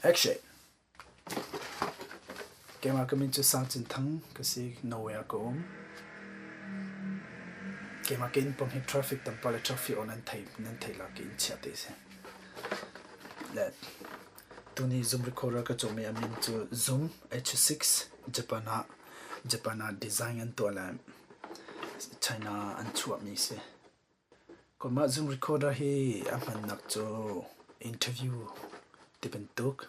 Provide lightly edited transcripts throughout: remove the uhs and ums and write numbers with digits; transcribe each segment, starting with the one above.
Action. Game come into sounds in tongue, cause nowhere go. Game again from hit traffic, the bullet traffic on and tape, like in chat is. Let Tony Zoom recorder got me into Zoom H6 Japana design and to China and to me say. Come Zoom recorder he hmannak to interview tiban tuk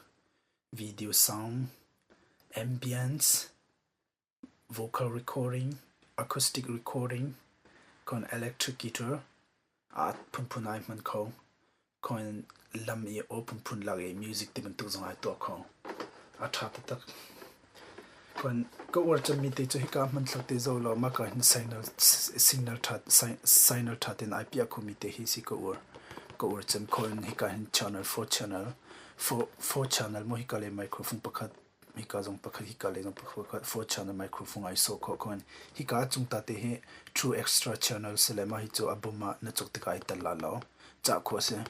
video sound ambience vocal recording acoustic recording con electric guitar at pun ai man ko con lam e open pun lage music tiban tuk zong ai to ko atha tak con go word to meet to hika man thak te zo lo ma ka signal that in ip a committee hi si ko word cham con hika hin channel 4 channel mo hika le microphone pakhat hika zong pakhat hika le zong pakhat 4 channel microphone ai so ko con hika chung ta te he true extra channel se le ma hi chu abuma na chok te kai ta la lo cha kho se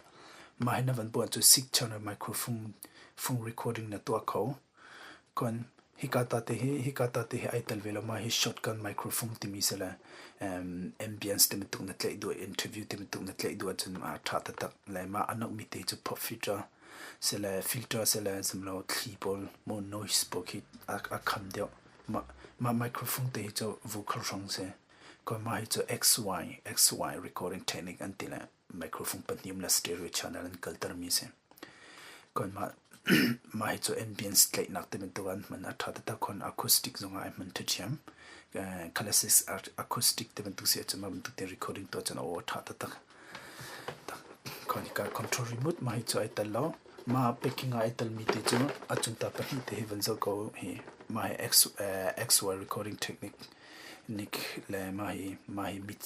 ma hin van bo chu 6 channel microphone phone recording na to ko con hika ta te he ai tal vela ma hi shotgun microphone ti mi se la ambience te tuk na tlei do interview te tuk na tlei do chen ma tha ta tak le ma anok mi te chu pop filter se la filter se la simlo keyboard mo noise pocket a kham deu ma microphone te chu vocal song se ko ma hi chu xy recording technique antila microphone patnium la stereo channel and kaltar mi se kon ma hi chu ambience tlei nak te to an man atha ta kon acoustic zonga ai man te chiam classic acoustic te tu se chama tu te recording to chana o tha ta kon ka control remote ma hi chu ai ta lo ma picking ai tal mi te chu achun ta pa hi te heaven zo ko hi ma xy recording technique nick le ma hi mid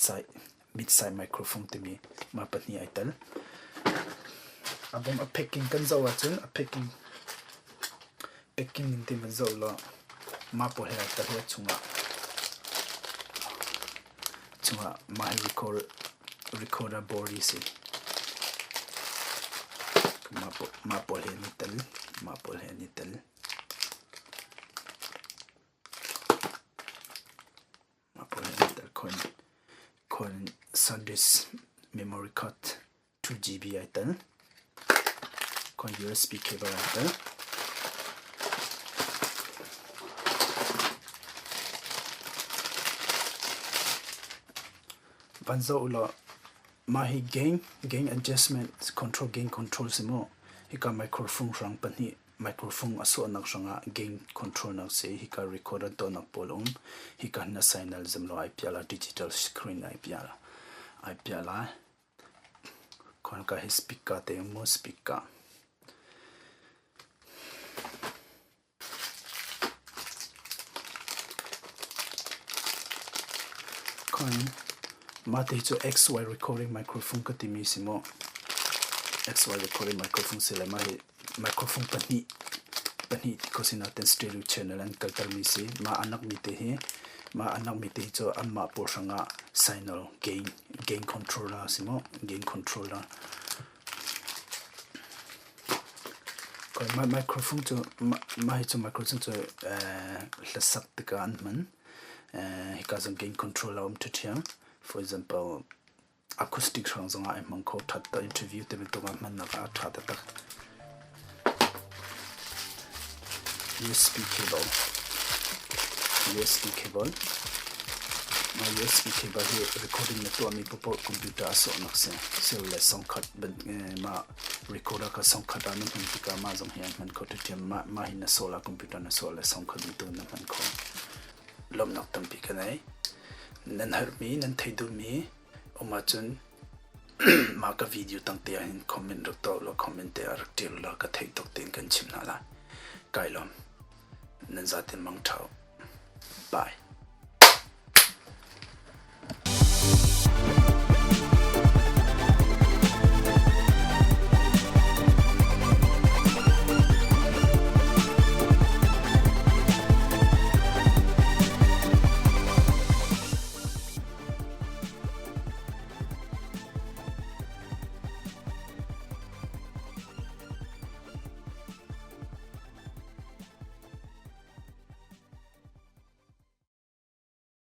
side microphone te mi ma pa ni ai tal abom a picking kan zo achun a picking in te ma zo lo ma po he ta he chunga my recorder board is ma po he nital con SanDisk memory card 2 GB ital con USB cable ital banzo ulo mahi gain adjustment gain control simo hika microphone rang pani microphone aso nak ranga gain control nak se hika recorder to nak polum hika na signal zamlo ipiala digital screen ipiala kon ka speaker te mo speaker kon mate cho xy recording microphone ka timi simo xy recording microphone se la microphone pani ko sinaten stereo channel and kaltar mi se ma anak mi te cho amma por sanga signal gain controller simo gain controller ko ma microphone to microphone to la sak te kan man hikazan gain controller to tiam. For example, acoustic songs on I man ko that the interview te to man na atha ta USB cable my USB cable here recording na to ami po computer so nak se le song cut ma recorder ka song cut an man ka ma jong hian man ko te ma hin na solar computer na solar song cut to na man ko lom nak tam pi kanai nan har mi nan thai du mi oma chun ma ka video tang te in comment ro to lo comment te ar til lo ka thai tok ten kan chim na la kai lom nan za ten mang thau bye.